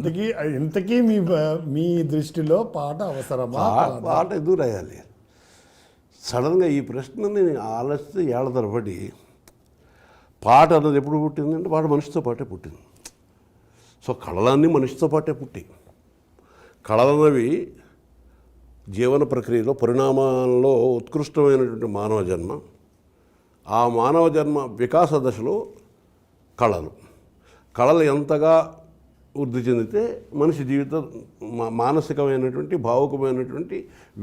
ఇంతకీ ఇంతకీ మీ దృష్టిలో పాట అవసరమా? పాట ఎందుకు రాయాలి? సడన్గా ఈ ప్రశ్నని ఆలోచిస్తే ఏళ్ల తరబడి పాట అన్నది ఎప్పుడు పుట్టిందంటే పాట మనిషితో పాటే పుట్టింది. సో కళలన్నీ మనిషితో పాటే పుట్టి, కళలన్నవి జీవన ప్రక్రియలో పరిణామాల్లో ఉత్కృష్టమైనటువంటి మానవ జన్మ. ఆ మానవ జన్మ వికాస దశలో కళలు ఎంతగా వృద్ధి చెందితే మనిషి జీవితం మానసికమైనటువంటి భావుకమైనటువంటి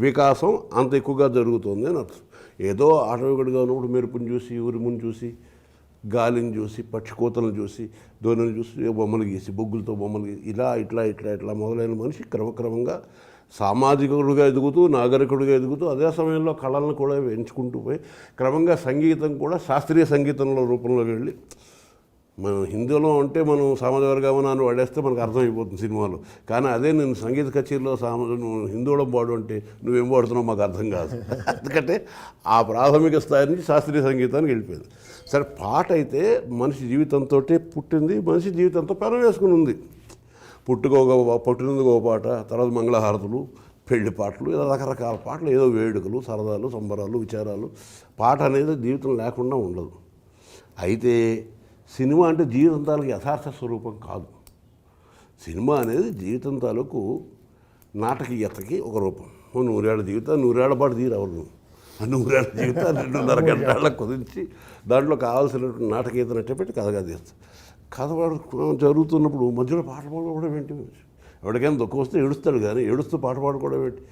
వికాసం అంత ఎక్కువగా జరుగుతుంది అని అర్థం. ఏదో ఆటవికుడిగా ఉన్నప్పుడు మెరుపుని చూసి, ఉరుముని చూసి, గాలిని చూసి, పక్షి కోతలను చూసి, ధోనిని చూసి బొమ్మలు గీసి, బొగ్గులతో బొమ్మలు గీసి, ఇలా ఇట్లా ఇట్లా ఇట్లా మొదలైన మనిషి క్రమక్రమంగా సామాజికుడిగా ఎదుగుతూ, నాగరికుడిగా ఎదుగుతూ, అదే సమయంలో కళలను కూడా ఎంచుకుంటూ పోయి క్రమంగా సంగీతం కూడా శాస్త్రీయ సంగీతంలో రూపంలోకి వెళ్ళి, మనం హిందీలో అంటే మనం సామాజిక వర్గమనాన్ని వాడేస్తే మనకు అర్థమైపోతుంది సినిమాలో. కానీ అదే నేను సంగీత కచేరీలో హిందీలో పాడు అంటే నువ్వేం పాడుతున్నావు మాకు అర్థం కాదు. ఎందుకంటే ఆ ప్రాథమిక స్థాయి నుంచి శాస్త్రీయ సంగీతానికి వెళ్ళిపోయింది. సరే, పాట అయితే మనిషి జీవితంతో పుట్టింది, మనిషి జీవితంతో పెన వేసుకుని ఉంది. పుట్టినందుకు ఒక పాట, తర్వాత మంగళహారతులు, పెళ్లి పాటలు, ఇలా రకరకాల పాటలు, ఏదో వేడుకలు, సరదాలు, సంబరాలు, విచారాలు. పాట అనేది జీవితం లేకుండా ఉండదు. అయితే సినిమా అంటే జీవితం తాలూకు యథార్థ స్వరూపం కాదు. సినిమా అనేది జీవితం తాలూకు నాటకీయతకి ఒక రూపం. 100 ఏళ్ల జీవితం 100 ఏళ్ల పాటు తీరవరు. 100 ఏళ్ల జీవితాన్ని 2.5 గంటలకు కుదించి దాంట్లో కావాల్సినటువంటి నాటకీయత నట్టపెట్టి కథగా తీస్తాం. కథ జరుగుతున్నప్పుడు మధ్యలో పాట పాడుకోవడం ఏంటి? ఎవరికైనా దుఃఖం వస్తే ఏడుస్తాడు, కానీ ఏడుస్తూ పాట పాడుకోవడం ఏంటి?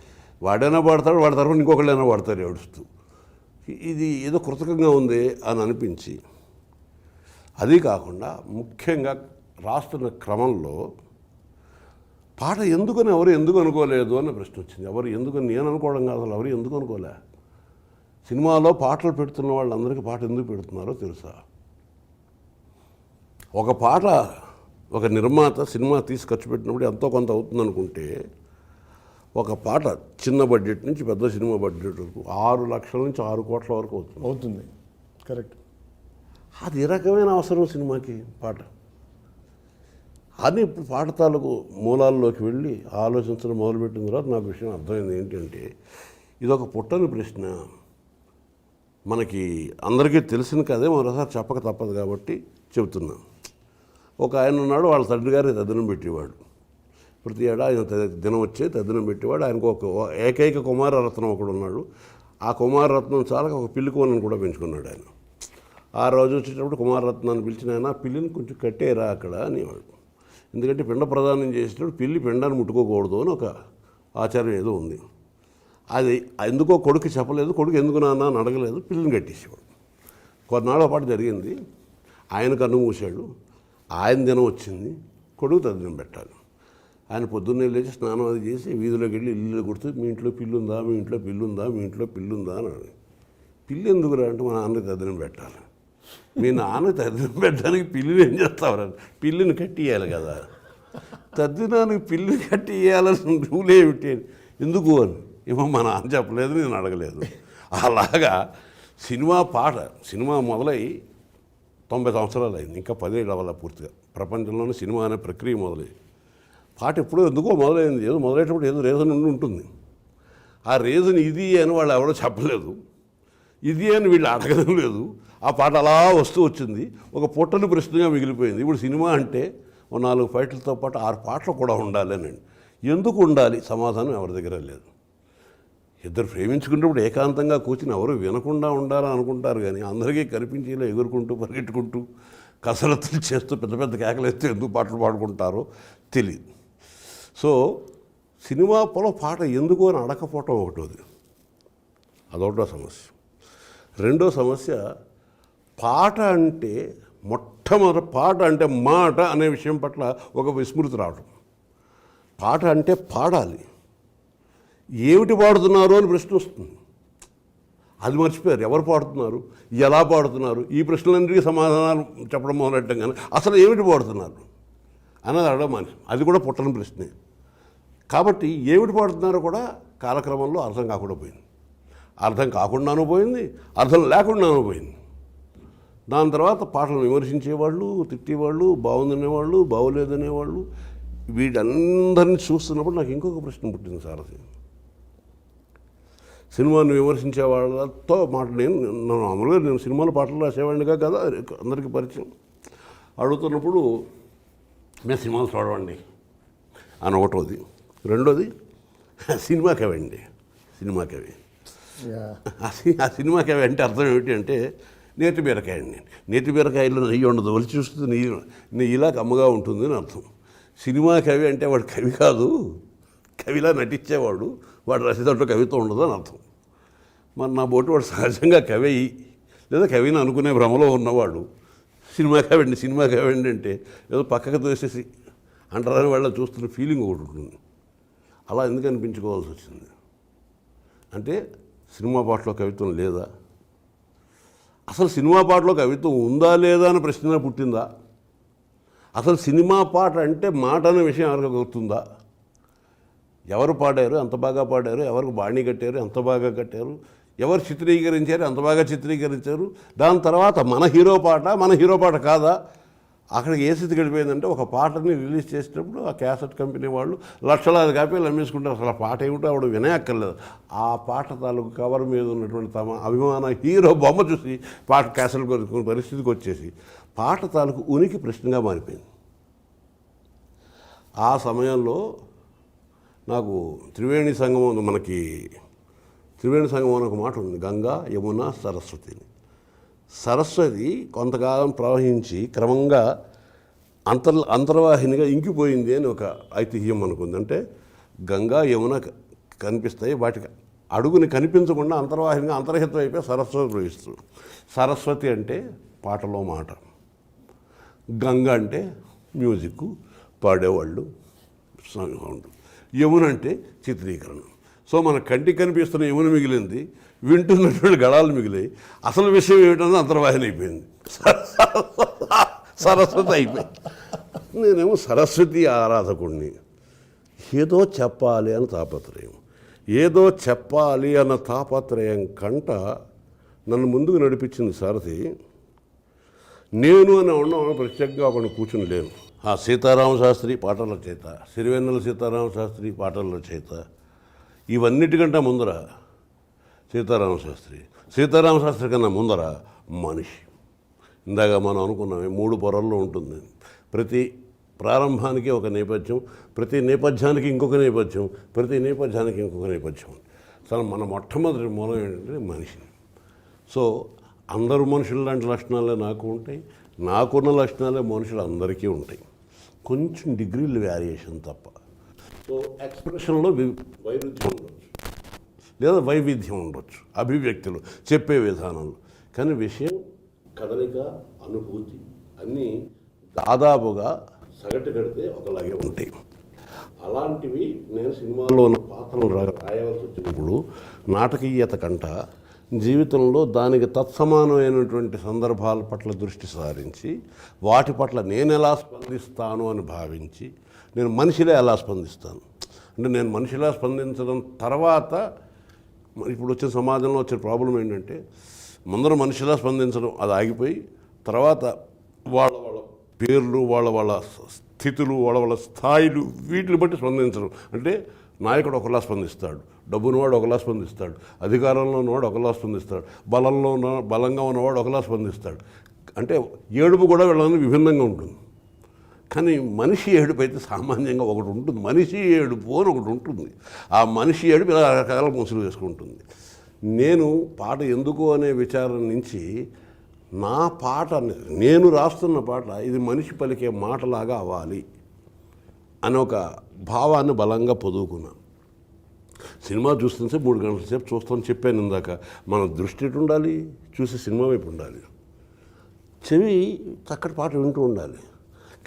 వాడైనా పాడతాడు, వాడి తరఫున ఇంకొకళ్ళైనా పాడతారు ఏడుస్తూ. ఇది ఏదో కృతకంగా ఉంది అని అనిపించి, అది కాకుండా ముఖ్యంగా రాస్తున్న క్రమంలో పాట ఎందుకని ఎవరు ఎందుకు అనుకోలేదు అన్న ప్రశ్న వచ్చింది. ఎవరు ఎందుకని నేను అనుకోవడం కాదు, ఎవరు ఎందుకు అనుకోలే. సినిమాలో పాటలు పెడుతున్న వాళ్ళందరికీ పాట ఎందుకు పెడుతున్నారో తెలుసా? ఒక పాట ఒక నిర్మాత సినిమా తీసి ఖర్చు పెట్టినప్పుడు ఎంతో కొంత అవుతుంది అనుకుంటే, ఒక పాట చిన్న బడ్జెట్ నుంచి పెద్ద సినిమా బడ్జెట్ వరకు 6 లక్షల నుంచి 6 కోట్ల వరకు అవుతుంది. కరెక్ట్. అది ఏ రకమైన అవసరం సినిమాకి పాట అని ఇప్పుడు పాట తాలూకు మూలాల్లోకి వెళ్ళి ఆలోచించడం మొదలుపెట్టిన తర్వాత నాకు విషయం అర్థమైంది. ఏంటంటే ఇదొక పుట్టని ప్రశ్న. మనకి అందరికీ తెలిసిన కదే మరోసారి చెప్పక తప్పదు కాబట్టి చెబుతున్నాం. ఒక ఆయన ఉన్నాడు, వాళ్ళ తండ్రి గారి తద్దినం పెట్టేవాడు. ప్రతి ఏడా ఆయన దినం వచ్చే తద్దినం పెట్టేవాడు. ఆయనకు ఒక ఏకైక కుమారరత్నం ఒకడు ఉన్నాడు. ఆ కుమారరత్నం చాలక ఒక పిల్లి కోనను కూడా పెంచుకున్నాడు ఆయన. ఆ రోజు వచ్చేటప్పుడు కుమారరత్నాన్ని పిలిచిన ఆయన, పిల్లిని కొంచెం కట్టేరా అక్కడ అనేవాడు. ఎందుకంటే పిండ ప్రదానం చేసేటప్పుడు పిల్లి పిండాన్ని ముట్టుకోకూడదు అని ఒక ఆచారం ఏదో ఉంది. అది ఎందుకో కొడుకు చెప్పలేదు, కొడుకు ఎందుకు నాన్న అని అడగలేదు, పిల్లిని కట్టేసేవాడు. కొన్నాళ్ళ పాటు జరిగింది. ఆయన కన్ను మూసాడు, ఆయన దినం వచ్చింది, కొడుకు తద్దినం పెట్టాలి. ఆయన పొద్దున్నే లేచి స్నానం అది చేసి వీధిలోకి వెళ్ళి ఇల్లు కొడుతూ, మీ ఇంట్లో పిల్లుందా, మీ ఇంట్లో పిల్లుందా, మీ ఇంట్లో పిల్లుందా అని అడిగి, పిల్లి ఎందుకురా అంటే మా నాన్నకి తద్దినం పెట్టాలి. మీ నాన్న తద్దినం పెట్టడానికి పిల్లిని ఏం చేస్తావరా? పిల్లిని కట్టియాలి కదా. తద్దినానికి పిల్లిని కట్టియాల్సిన రూల్ ఏమిటి? ఎందుకు అని ఏమో మా నాన్న చెప్పలేదు, నేను అడగలేదు. అలాగా సినిమా మొదలై 90 సంవత్సరాలు అయింది. ఇంకా 10 ఏళ్ళ వల్ల పూర్తిగా ప్రపంచంలోనే సినిమా అనే ప్రక్రియ మొదలైంది. పాట ఎప్పుడో ఎందుకో మొదలైంది. ఏదో మొదలయ్యేటప్పుడు ఏదో రీజన్ ఉంటుంది. ఆ రీజన్ ఇది అని వాళ్ళు ఎవరో చెప్పలేదు, ఇది అని వీళ్ళు అడగడం లేదు. ఆ పాట అలా వస్తూ వచ్చింది, ఒక పుట్టని ప్రశ్నగా మిగిలిపోయింది. ఇప్పుడు సినిమా అంటే 4 ఫైట్లతో పాటు 6 పాటలు కూడా ఉండాలి అని. ఎందుకు ఉండాలి? సమాధానం ఎవరి దగ్గర లేదు. ఇద్దరు ప్రేమించుకున్నప్పుడు ఏకాంతంగా కూర్చుని ఎవరు వినకుండా ఉండాలని అనుకుంటారు, కానీ అందరికీ కనిపించేలా ఎగురుకుంటూ పరిగెట్టుకుంటూ కసరత్తులు చేస్తూ పెద్ద పెద్ద కేకలేస్తూ ఎందుకు పాటలు పాడుకుంటారో తెలియదు. సో సినిమాలో పాట ఎందుకు అని అడగకపోవటం అదొకటో సమస్య. రెండో సమస్య, పాట అంటే మొట్టమొదటి పాట అంటే మాట అనే విషయం పట్ల ఒక విస్మృతి రావడం. పాట అంటే పాడాలి, ఏమిటి పాడుతున్నారు అని ప్రశ్న వస్తుంది. అది మర్చిపోయారు. ఎవరు పాడుతున్నారు, ఎలా పాడుతున్నారు, ఈ ప్రశ్నలన్నిటికీ సమాధానాలు చెప్పడం మొదలెట్టం, కానీ అసలు ఏమిటి పాడుతున్నారు అన్నది అడగడం మనిషి. అది కూడా పుట్టని ప్రశ్నే. కాబట్టి ఏమిటి పాడుతున్నారో కూడా కాలక్రమంలో అర్థం కాకుండా పోయింది. అర్థం కాకుండానూ పోయింది, అర్థం లేకుండానూ పోయింది. దాని తర్వాత పాటలను విమర్శించేవాళ్ళు, తిట్టేవాళ్ళు, బాగుందనేవాళ్ళు, బాగోలేదనేవాళ్ళు, వీటందరినీ చూస్తున్నప్పుడు నాకు ఇంకొక ప్రశ్న పుట్టింది సారథి. సినిమాను విమర్శించే వాళ్ళతో మామూలుగా నేను సినిమాలో పాటలు రాసేవాడినిగా కదా, అందరికీ పరిచయం. అడుగుతున్నప్పుడు మేము సినిమాలు చూడవండి అని ఒకటోది. రెండోది సినిమా కవి అండి, సినిమా కవి. ఆ సినిమా కవి అంటే అర్థం ఏమిటి అంటే నేతి బీరకాయ అండి. నేతి బీరకాయలో నెయ్యి ఉండదు, ఒలిచి చూస్తే నెయ్యిలా కమ్మగా ఉంటుంది అని అర్థం. సినిమా కవి అంటే వాడు కవి కాదు, కవిలా నటించేవాడు, వాడు రచయితలో కవిత్వం ఉండదు అని అర్థం. మరి నా బోటు వాడు సహజంగా కవి లేదా కవిని అనుకునే భ్రమలో ఉన్నవాడు సినిమా కవి అండి అంటే ఏదో పక్కకు తోసేసి అంటారని వాళ్ళ చూస్తున్న ఫీలింగ్ ఒకటి ఉంటుంది. అలా ఎందుకు అనిపించుకోవాల్సి వచ్చింది అంటే సినిమా పాటలో కవిత్వం లేదా, అసలు సినిమా పాటలో కవిత్వం ఉందా లేదా అని ప్రశ్న పుట్టిందా, అసలు సినిమా పాట అంటే మాట అనే విషయం ఎవరికి గుర్తుందా, ఎవరు పాడారు ఎంత బాగా పాడారు, ఎవరికి బాణీ కట్టారు ఎంత బాగా కట్టారు, ఎవరు చిత్రీకరించారు ఎంత బాగా చిత్రీకరించారు, దాని తర్వాత మన హీరో పాట కాదా. అక్కడికి ఏ స్థితి గడిపోయిందంటే ఒక పాటని రిలీజ్ చేసేటప్పుడు ఆ క్యాసెట్ కంపెనీ వాళ్ళు లక్షలాది కాపీలు అమ్మేసుకుంటారు. అసలు ఆ పాట ఏమిటో ఆవిడ వినయక్కర్లేదు, ఆ పాట తాలూకు కవర్ మీద ఉన్నటువంటి తమ అభిమాన హీరో బొమ్మ చూసి పాట క్యాసెట్ కొనుక్కునే పరిస్థితికి వచ్చేసి పాట తాలూకు ఉనికి ప్రశ్నగా మారిపోయింది. ఆ సమయంలో నాకు త్రివేణి సంగమం అని ఒక మాట ఉంది, గంగా యమున సరస్వతిని. సరస్వతి కొంతకాలం ప్రవహించి క్రమంగా అంతర్వాహినిగా ఇంకిపోయింది అని ఒక ఐతిహ్యం అనుకుంది. అంటే గంగా యమున కనిపిస్తాయి, వాటికి అడుగుని కనిపించకుండా అంతర్వాహినిగా అంతర్హితం అయిపోయి సరస్వతి ప్రవహిస్తుంది. సరస్వతి అంటే పాటలో మాట, గంగ అంటే మ్యూజిక్ పాడేవాళ్ళు సౌండ్, యమున అంటే చిత్రీకరణ. సో మన కంటికి కనిపిస్తున్న యమున మిగిలింది, వింటున్నటువంటి గళాలు మిగిలాయి, అసలు విషయం ఏమిటన్నది అంతర్వాహిని అయిపోయింది, సరస్వతి అయిపోయింది. నేనేమో సరస్వతి ఆరాధకుడిని, ఏదో చెప్పాలి అని తాపత్రయం, ఏదో చెప్పాలి అన్న తాపత్రయం కంట నన్ను ముందుకు నడిపించింది సారథి. నేను అని ఉండడం ప్రత్యేకంగా ఒకరిని కూర్చుని లేను. ఆ సీతారామ శాస్త్రి పాటల చేత, సిరివెన్నెల సీతారామ శాస్త్రి పాటల చేత, ఇవన్నిటికంటే ముందర సీతారామ శాస్త్రి కన్నా ముందర మనిషి. ఇందాక మనం అనుకున్నామే 3 పొరల్లో ఉంటుంది. ప్రతి ప్రారంభానికి ఒక నేపథ్యం, ప్రతి నేపథ్యానికి ఇంకొక నేపథ్యం, ప్రతి నేపథ్యానికి ఇంకొక నేపథ్యం. అసలు మన మొట్టమొదటి మూలం ఏంటంటే మనిషి. సో అందరు మనుషులు లాంటి లక్షణాలే నాకు ఉంటాయి, నాకున్న లక్షణాలే మనుషులు అందరికీ ఉంటాయి, కొంచెం డిగ్రీల వేరియేషన్ తప్ప. సో ఎక్స్ప్రెషన్లో వైవిధ్యం ఉండొచ్చు, అభివ్యక్తులు చెప్పే విధానంలో, కానీ విషయం, కదలిక, అనుభూతి అన్నీ దాదాపుగా సగటు కడితే ఒకలాగే ఉంటాయి. అలాంటివి నేను సినిమాలో ఉన్న పాత్రలు రాయవలసి వచ్చినప్పుడు నాటకీయత కంట జీవితంలో దానికి తత్సమానమైనటువంటి సందర్భాల పట్ల దృష్టి సారించి వాటి పట్ల నేను ఎలా స్పందిస్తాను అని భావించి నేను మనిషిలో ఎలా స్పందిస్తాను అంటే, నేను మనిషిలా స్పందించడం తర్వాత ఇప్పుడు వచ్చిన సమాజంలో వచ్చిన ప్రాబ్లం ఏంటంటే ముందర మనిషిలా స్పందించడం అది ఆగిపోయి తర్వాత వాళ్ళ పేర్లు, వాళ్ళ స్థితులు, వాళ్ళ స్థాయిలు, వీటిని బట్టి స్పందించడం. అంటే నాయకుడు ఒకలా స్పందిస్తాడు, డబ్బున్నవాడు ఒకలా స్పందిస్తాడు, అధికారంలో ఉన్నవాడు ఒకలా స్పందిస్తాడు, బలంగా ఉన్నవాడు ఒకలా స్పందిస్తాడు. అంటే ఏడుపు కూడా వీళ్ళని విభిన్నంగా ఉంటుంది. కానీ మనిషి ఏడుపు అయితే సామాన్యంగా ఒకటి ఉంటుంది, మనిషి ఏడుపు అని ఒకటి ఉంటుంది. ఆ మనిషి ఏడుపు ఇలా రకరకాల ముసులు వేసుకుంటుంది. నేను పాట ఎందుకు అనే విచారం నుంచి నా పాట, నేను రాస్తున్న పాట ఇది మనిషి పలికే మాటలాగా అవ్వాలి అని ఒక భావాన్ని బలంగా పొదువుకున్నాను. సినిమా చూస్తుంటే 3 గంటల సేపు చూస్తాను చెప్పాను ఇందాక. మన దృష్టి ఎటు ఉండాలి, చూసి సినిమా వైపు ఉండాలి, చెవి చక్కటి పాట వింటూ ఉండాలి.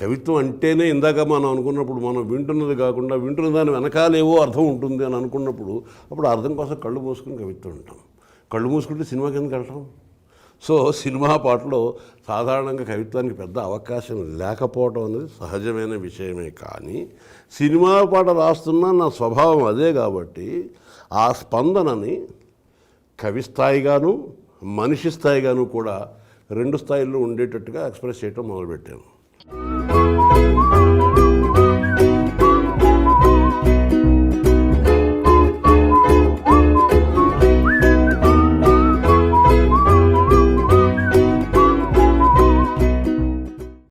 కవిత్వం అంటేనే ఇందాక మనం అనుకున్నప్పుడు మనం వింటున్నది కాకుండా వింటున్న దాని వెనకాలేవో అర్థం ఉంటుంది అని అనుకున్నప్పుడు అప్పుడు అర్థం కోసం కళ్ళు మూసుకుని కవిత్వం ఉంటాం. కళ్ళు మూసుకుంటే సినిమాకి ఎందుకు వెళ్తాం? సో సినిమా పాటలో సాధారణంగా కవిత్వానికి పెద్ద అవకాశం లేకపోవడం అనేది సహజమైన విషయమే. కానీ సినిమా పాట రాస్తున్నా నా స్వభావం అదే కాబట్టి ఆ స్పందనని కవి స్థాయిగాను మనిషి స్థాయిగాను కూడా 2 స్థాయిల్లో ఉండేటట్టుగా ఎక్స్ప్రెస్ చేయటం మొదలుపెట్టాను.